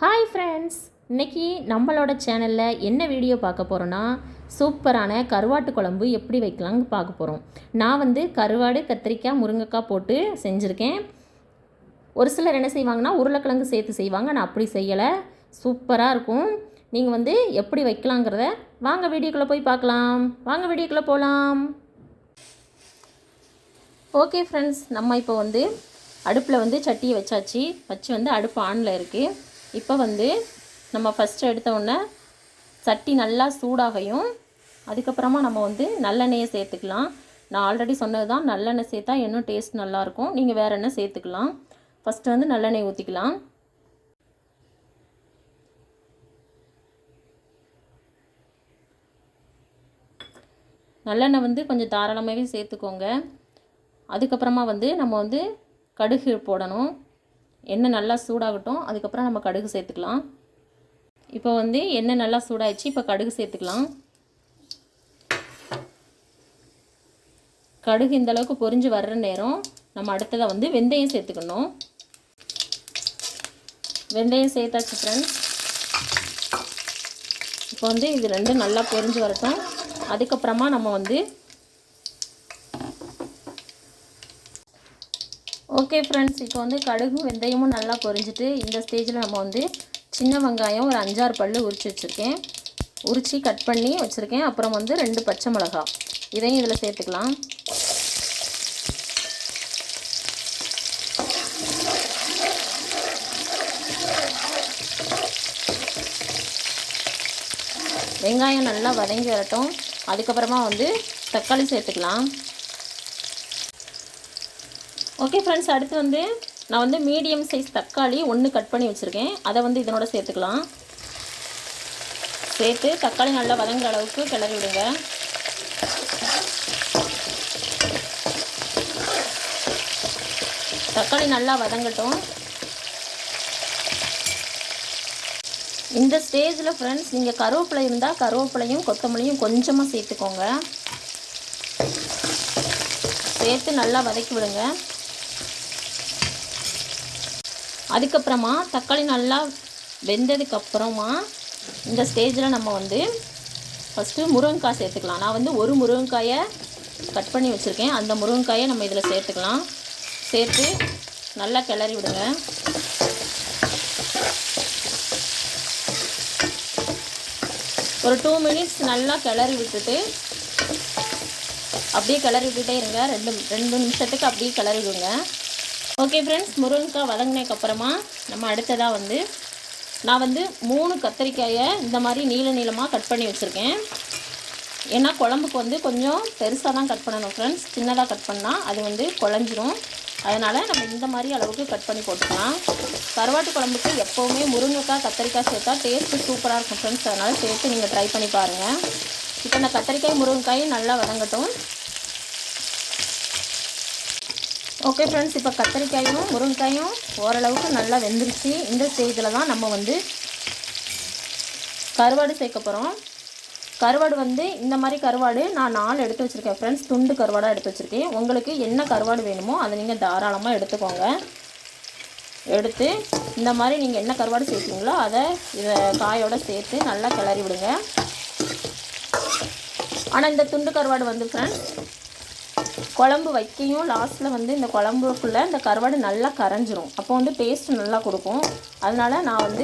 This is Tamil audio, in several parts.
ஹாய் ஃப்ரெண்ட்ஸ், இன்றைக்கி நம்மளோட சேனலில் என்ன வீடியோ பார்க்க போகிறோன்னா சூப்பரான கருவாட்டு குழம்பு எப்படி வைக்கலாம்னு பார்க்க போகிறோம். நான் கருவாடு, கத்திரிக்காய், முருங்கைக்காய் போட்டு செஞ்சுருக்கேன். ஒரு சிலர் என்ன செய்வாங்கன்னா உருளைக்கிழங்கு சேர்த்து செய்வாங்க. நான் அப்படி செய்யலை. சூப்பராக இருக்கும். நீங்கள் எப்படி வைக்கலாங்கிறத வாங்க வீடியோக்குள்ளே போய் பார்க்கலாம். வாங்க வீடியோக்குள்ளே போகலாம். ஓகே ஃப்ரெண்ட்ஸ், நம்ம இப்போ அடுப்பில் சட்டியை வச்சாச்சு. வச்சு அடுப்பு ஆனில் இருக்குது. இப்போ நம்ம ஃபஸ்ட்டு எடுத்த உடனே சட்டி நல்லா சூடாகையும் அதுக்கப்புறமா நம்ம நல்லெண்ணெயை சேர்த்துக்கலாம். நான் ஆல்ரெடி சொன்னது தான், நல்லெண்ணெய் சேர்த்தா இன்னும் டேஸ்ட் நல்லாயிருக்கும். நீங்கள் வேறு எண்ணெய் சேர்த்துக்கலாம். ஃபஸ்ட்டு நல்லெண்ணெய் ஊற்றிக்கலாம். நல்லெண்ணெய் கொஞ்சம் தாராளமாகவே சேர்த்துக்கோங்க. அதுக்கப்புறமா நம்ம கடுகு போடணும். எண்ணெய் நல்லா சூடாகட்டும். அதுக்கப்புறம் நம்ம கடுகு சேர்த்துக்கலாம். இப்போ எண்ணெய் நல்லா சூடாகிடுச்சு. இப்போ கடுகு சேர்த்துக்கலாம். கடுகு இந்தளவுக்கு பொரிஞ்சு வர்ற நேரம் நம்ம அடுத்ததாக வெந்தயம் சேர்த்துக்கணும். வெந்தயம் சேர்த்தாச்சு ஃப்ரெண்ட்ஸ். இப்போ இது ரெண்டும் நல்லா பொரிஞ்சு வரட்டும். அதுக்கப்புறமா நம்ம ஓகே ஃப்ரெண்ட்ஸ், இப்போ கடுகும் வெந்தயமும் நல்லா பொரிஞ்சிட்டு இந்த ஸ்டேஜில் நம்ம சின்ன வெங்காயம் ஒரு 5-6 பல் உரித்து வச்சுருக்கேன். உரித்து கட் பண்ணி வச்சுருக்கேன். அப்புறம் 2 பச்சை மிளகாய் இதையும் இதில் சேர்த்துக்கலாம். வெங்காயம் நல்லா வதங்கி வரட்டும். அதுக்கப்புறமா தக்காளி சேர்த்துக்கலாம். ஓகே ஃப்ரெண்ட்ஸ், அடுத்து நான் மீடியம் சைஸ் தக்காளி 1 கட் பண்ணி வச்சுருக்கேன். அதை இதனோட சேர்த்துக்கலாம். சேர்த்து தக்காளி நல்லா வதங்குற அளவுக்கு கிளறி விடுங்க. தக்காளி நல்லா வதங்கட்டும். இந்த ஸ்டேஜில் ஃப்ரெண்ட்ஸ் நீங்கள் கருவேப்பிலை இருந்தால் கருவேப்பிலையும் கொத்தமல்லியும் கொஞ்சமாக சேர்த்துக்கோங்க. சேர்த்து நல்லா வதக்கி விடுங்க. அதுக்கப்புறமா தக்காளி நல்லா வெந்ததுக்கப்புறமா இந்த ஸ்டேஜில் நம்ம ஃபஸ்ட்டு முருங்கைக்காய் சேர்த்துக்கலாம். நான் ஒரு முருங்கைக்காயை கட் பண்ணி வச்சுருக்கேன். அந்த முருங்கைக்காயை நம்ம இதில் சேர்த்துக்கலாம். சேர்த்து நல்லா கிளறி விடுங்க. ஒரு 2 மினிட்ஸ் நல்லா கிளறி விட்டுட்டு அப்படியே கிளறி விட்டுட்டே இருங்க. 2 நிமிஷத்துக்கு அப்படியே கிளறி விடுங்க. ஓகே ஃப்ரெண்ட்ஸ், முருங்கைக்காய் வதங்கினதுக்கப்புறமா நம்ம அடுத்ததாக நான் 3 கத்திரிக்காயை இந்த மாதிரி நீளமாக கட் பண்ணி வச்சுருக்கேன். ஏன்னா குழம்புக்கு கொஞ்சம் பெருசாக தான் கட் பண்ணணும் ஃப்ரெண்ட்ஸ். சின்னதாக கட் பண்ணால் அது குழஞ்சிரும். அதனால் நம்ம இந்த மாதிரி அளவுக்கு கட் பண்ணி போட்டுக்கலாம். கருவாட்டு குழம்புக்கு எப்போவுமே முருங்கைக்காய், கத்திரிக்காய் சேர்த்தா டேஸ்ட்டு சூப்பராக இருக்கும் ஃப்ரெண்ட்ஸ். அதனால் சேர்த்து நீங்கள் ட்ரை பண்ணி பாருங்கள். இப்போ இந்த கத்திரிக்காய் முருங்கைக்காயும் நல்லா வதங்கட்டும். ஓகே ஃப்ரெண்ட்ஸ், இப்போ கத்திரிக்காயும் முருங்கைக்காயும் ஓரளவுக்கு நல்லா வெந்துருச்சு. இந்த ஸ்டேஜில் தான் நம்ம கருவாடு சேர்க்க போகிறோம். கருவாடு இந்த மாதிரி கருவாடு நான் 4 எடுத்து வச்சுருக்கேன் ஃப்ரெண்ட்ஸ். துண்டு கருவாடாக எடுத்து வச்சுருக்கேன். உங்களுக்கு என்ன கருவாடு வேணுமோ அதை நீங்கள் தாராளமாக எடுத்துக்கோங்க. எடுத்து இந்த மாதிரி நீங்கள் என்ன கருவாடு சேர்த்தீங்களோ அதை இதை காயோடு சேர்த்து நல்லா கிளறி விடுங்க. ஆனால் இந்த துண்டு கருவாடு ஃப்ரெண்ட்ஸ் குழம்பு வைக்கையும் லாஸ்ட்டில் இந்த குழம்புக்குள்ளே இந்த கருவாடு நல்லா கரைஞ்சிரும். அப்போ டேஸ்ட்டு நல்லா கொடுக்கும். அதனால் நான்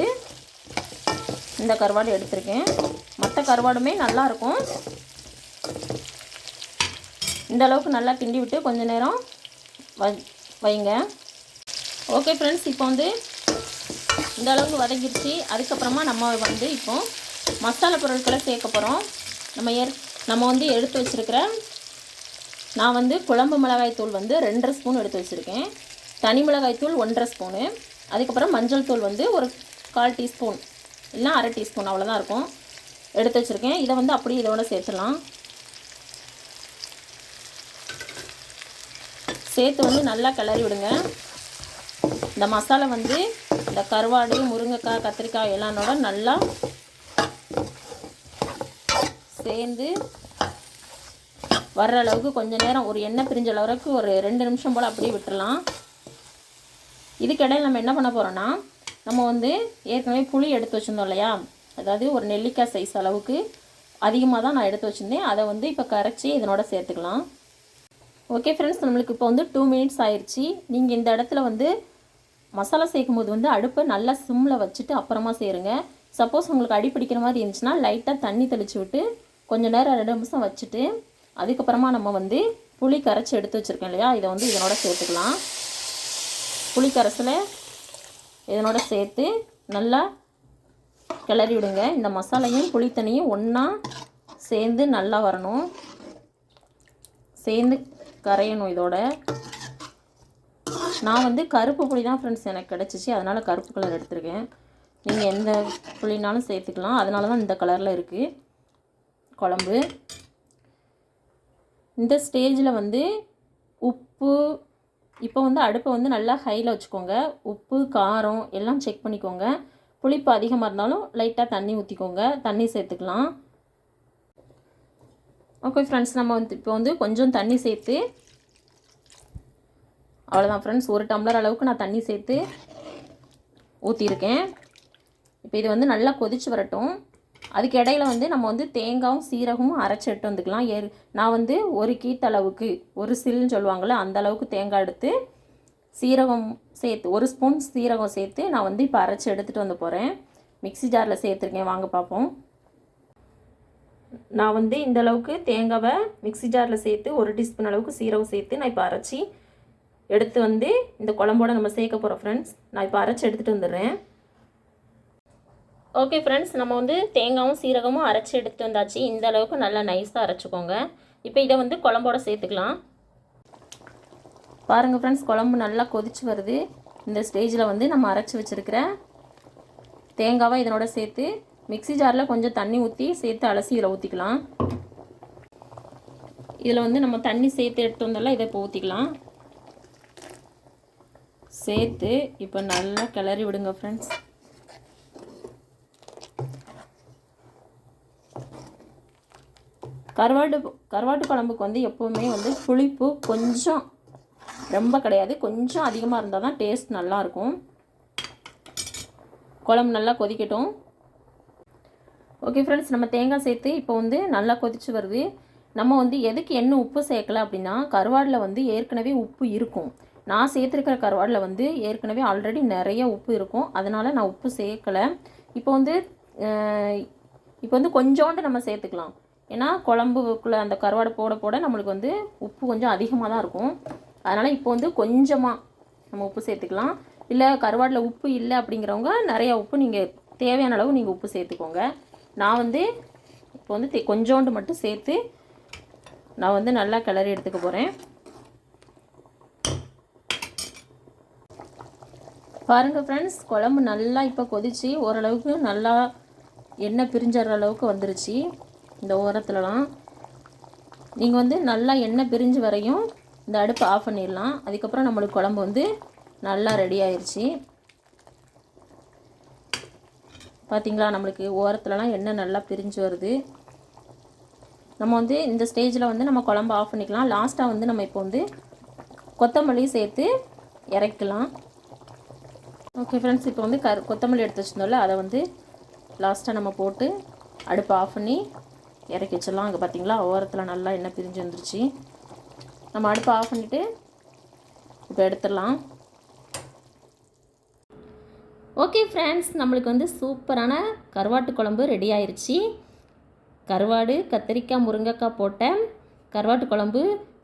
இந்த கருவாடு எடுத்திருக்கேன். மற்ற கருவாடுமே நல்லாயிருக்கும். இந்த அளவுக்கு நல்லா கிண்டி விட்டு கொஞ்சம் நேரம் வைங்க. ஓகே ஃப்ரெண்ட்ஸ், இப்போ இந்த அளவுக்கு வதங்கிடுச்சு. அதுக்கப்புறமா நம்ம இப்போ மசாலா பொருட்களை சேர்க்க போகிறோம். நம்ம எடுத்து வச்சுருக்கிற நான் குழம்பு மிளகாய் தூள் 2.5 ஸ்பூன் எடுத்து வச்சுருக்கேன். தனி மிளகாய் தூள் 1.5 ஸ்பூனு. அதுக்கப்புறம் மஞ்சள் தூள் ஒரு 1/4 டீஸ்பூன் இல்லை 1/2 டீஸ்பூன் அவ்வளோதான் இருக்கும் எடுத்து வச்சுருக்கேன். இதை அப்படியே இதோட சேர்த்துலாம். சேர்த்து நல்லா கிளறி விடுங்க. இந்த மசாலா இந்த கருவாடு, முருங்கைக்காய், கத்திரிக்காய் எல்லானோட நல்லா சேர்ந்து வர்ற அளவுக்கு கொஞ்சம் நேரம் ஒரு எண்ணெய் பிரிஞ்ச அளவுக்கு ஒரு 2 நிமிஷம் போல் அப்படியே விட்டுடலாம். இதுக்கிடையில் நம்ம என்ன பண்ண போகிறோன்னா நம்ம வந்து ஏற்கனவே புளி எடுத்து வச்சுருந்தோம் இல்லையா, அதாவது ஒரு நெல்லிக்காய் சைஸ் அளவுக்கு அதிகமாக தான் நான் எடுத்து வச்சுருந்தேன். அதை வந்து இப்போ கரைச்சி இதனோட சேர்த்துக்கலாம். ஓகே ஃப்ரெண்ட்ஸ், நம்மளுக்கு இப்போ வந்து 2 மினிட்ஸ் ஆயிடுச்சு. நீங்கள் இந்த இடத்துல வந்து மசாலா சேர்க்கும் போது வந்து அடுப்பை நல்லா சிம்மில் வச்சுட்டு அப்புறமா சேருங்க. சப்போஸ் உங்களுக்கு அடி பிடிக்கிற மாதிரி இருந்துச்சுன்னா லைட்டாக தண்ணி தெளித்து விட்டு கொஞ்சம் நேரம் 2 நிமிஷம் வச்சுட்டு அதுக்கப்புறமா நம்ம வந்து புளி கரைச்சி எடுத்து வச்சுருக்கோம் இல்லையா, இதை வந்து இதனோட சேர்த்துக்கலாம். புளி கரைசலை இதனோட சேர்த்து நல்லா கிளறி விடுங்க. இந்த மசாலையும் புளி தண்ணியும் ஒன்றா சேர்ந்து நல்லா வரணும், சேர்ந்து கரையணும். இதோட நான் வந்து கருப்பு புளி தான் ஃப்ரெண்ட்ஸ் எனக்கு கிடச்சிச்சு, அதனால் கருப்பு கலர் எடுத்துருக்கேன். நீங்கள் எந்த புளினாலும் சேர்த்துக்கலாம், அதனால தான் இந்த கலரில் இருக்குது குழம்பு. இந்த ஸ்டேஜில் வந்து உப்பு, இப்போ வந்து அடுப்பை வந்து நல்லா ஹையில் வச்சுக்கோங்க. உப்பு காரம் எல்லாம் செக் பண்ணிக்கோங்க. புளிப்பு அதிகமாக இருந்தாலும் லைட்டாக தண்ணி ஊற்றிக்கோங்க, தண்ணி சேர்த்துக்கலாம். ஓகே ஃப்ரெண்ட்ஸ், நம்ம வந்து இப்போ வந்து கொஞ்சம் தண்ணி சேர்த்து, அவ்வளோதான் ஃப்ரெண்ட்ஸ், 1 டம்ளர் அளவுக்கு நான் தண்ணி சேர்த்து ஊற்றிருக்கேன். இப்போ இது வந்து நல்லா கொதிச்சு வரட்டும். அதுக்கு இடையில வந்து நம்ம வந்து தேங்காயும் சீரகமும் அரைச்சி எடுத்து வந்துக்கலாம். நான் வந்து 1 கீத்தளவுக்கு, 1 சில்லுன்னு சொல்லுவாங்கள்ல, அந்த அளவுக்கு தேங்காய் எடுத்து சீரகம் சேர்த்து 1 ஸ்பூன் சீரகம் சேர்த்து நான் வந்து இப்போ அரைச்சி எடுத்துகிட்டு வந்து போகிறேன். மிக்ஸி ஜாரில் சேர்த்துருக்கேன், வாங்க பார்ப்போம். நான் வந்து இந்த அளவுக்கு தேங்காவை மிக்ஸி ஜாரில் சேர்த்து 1 டீஸ்பூன் அளவுக்கு சீரகம் சேர்த்து நான் இப்போ அரைச்சி எடுத்து வந்து இந்த குழம்போட நம்ம சேர்க்க போகிறோம் ஃப்ரெண்ட்ஸ். நான் இப்போ அரைச்சி எடுத்துகிட்டு வந்துடுறேன். ஓகே ஃப்ரெண்ட்ஸ், நம்ம வந்து தேங்காயும் சீரகமும் அரைச்சி எடுத்து வந்தாச்சு. இந்த அளவுக்கு நல்லா நைஸாக அரைச்சிக்கோங்க. இப்போ இதை வந்து குழம்போட சேர்த்துக்கலாம். பாருங்கள் ஃப்ரெண்ட்ஸ், குழம்பு நல்லா கொதிச்சு வருது. இந்த ஸ்டேஜில் வந்து நம்ம அரைச்சி வச்சுருக்கிற தேங்காவை இதனோட சேர்த்து மிக்ஸி ஜாரில் கொஞ்சம் தண்ணி ஊற்றி சேர்த்து அலசி இதில் ஊற்றிக்கலாம். இதில் வந்து நம்ம தண்ணி சேர்த்து எடுத்து வந்தால இதை இப்போ ஊற்றிக்கலாம். சேர்த்து இப்போ நல்லா கிளறி விடுங்க ஃப்ரெண்ட்ஸ். கருவாட்டு குழம்புக்கு வந்து எப்போவுமே வந்து புளிப்பு கொஞ்சம், ரொம்ப கிடையாது, கொஞ்சம் அதிகமாக இருந்தால் தான் டேஸ்ட் நல்லாயிருக்கும். குழம்பு நல்லா கொதிக்கட்டும். ஓகே ஃப்ரெண்ட்ஸ், நம்ம தேங்காய் சேர்த்து இப்போ வந்து நல்லா கொதிச்சு வருது. நம்ம வந்து எதுக்கு என்ன உப்பு சேர்க்கலை அப்படின்னா, கருவாடில் வந்து ஏற்கனவே உப்பு இருக்கும். நான் சேர்த்துருக்கிற கருவாடில் வந்து ஏற்கனவே ஆல்ரெடி நிறைய உப்பு இருக்கும், அதனால் நான் உப்பு சேர்க்கலை. இப்போ வந்து கொஞ்சோண்டு நம்ம சேர்த்துக்கலாம். ஏன்னா குழம்புக்குள்ளே அந்த கருவாடை போட போட நம்மளுக்கு வந்து உப்பு கொஞ்சம் அதிகமாக தான் இருக்கும். அதனால் இப்போ வந்து கொஞ்சமாக நம்ம உப்பு சேர்த்துக்கலாம். இல்லை கருவாடில் உப்பு இல்லை அப்படிங்கிறவங்க நிறையா உப்பு நீங்கள் தேவையான அளவு நீங்கள் உப்பு சேர்த்துக்கோங்க. நான் வந்து இப்போ வந்து கொஞ்சோண்டு மட்டும் சேர்த்து நான் வந்து நல்லா கிளறி எடுத்துக்க போகிறேன். பாருங்கள் ஃப்ரெண்ட்ஸ், குழம்பு நல்லா இப்போ கொதித்து ஓரளவுக்கு நல்லா எண்ணெய் பிரிஞ்சிற அளவுக்கு வந்துருச்சு. இந்த ஓரத்துலலாம் நீங்கள் வந்து நல்லா எண்ணெய் பிரிஞ்சு வரையும் இந்த அடுப்பை ஆஃப் பண்ணிடலாம். அதுக்கப்புறம் நம்மளுக்கு குழம்பு வந்து நல்லா ரெடி ஆயிடுச்சு. பார்த்திங்களா, நம்மளுக்கு ஓரத்துலலாம் எண்ணெய் நல்லா பிரிஞ்சு வருது. நம்ம வந்து இந்த ஸ்டேஜில் வந்து நம்ம குழம்பு ஆஃப் பண்ணிக்கலாம். லாஸ்ட்டாக வந்து நம்ம இப்போ வந்து கொத்தமல்லி சேர்த்து இறக்கலாம். ஓகே ஃப்ரெண்ட்ஸ், இப்போ வந்து கொத்தமல்லி எடுத்து வச்சுருந்தோம்ல, அதை வந்து லாஸ்ட்டாக நம்ம போட்டு அடுப்பை ஆஃப் பண்ணி இறக்கி வச்சிடலாம். அங்கே பார்த்திங்களா, ஓரத்தில் நல்லா எண்ணெய் பிரிஞ்சு வந்துருச்சு. நம்ம அடுப்பை ஆஃப் பண்ணிவிட்டு இப்போ எடுத்துடலாம். ஓகே ஃப்ரெண்ட்ஸ், நம்மளுக்கு வந்து சூப்பரான கருவாட்டு குழம்பு ரெடி ஆயிடுச்சு. கருவாடு, கத்திரிக்காய், முருங்கைக்காய் போட்ட கருவாட்டு குழம்பு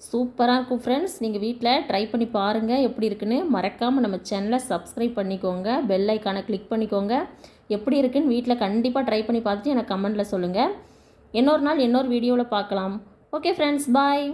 சூப்பராக இருக்கும் ஃப்ரெண்ட்ஸ். நீங்கள் வீட்டில் ட்ரை பண்ணி பாருங்கள் எப்படி இருக்குன்னு. மறக்காமல் நம்ம சேனலை சப்ஸ்கிரைப் பண்ணிக்கோங்க, பெல் ஐக்கானை கிளிக் பண்ணிக்கோங்க. எப்படி இருக்குன்னு வீட்டில் கண்டிப்பாக ட்ரை பண்ணி பார்த்துட்டு எனக்கு கமெண்ட்டில் சொல்லுங்கள். இன்னொரு நாள் இன்னொரு வீடியோவில் பார்க்கலாம். ஓகே ஃப்ரெண்ட்ஸ், பாய்.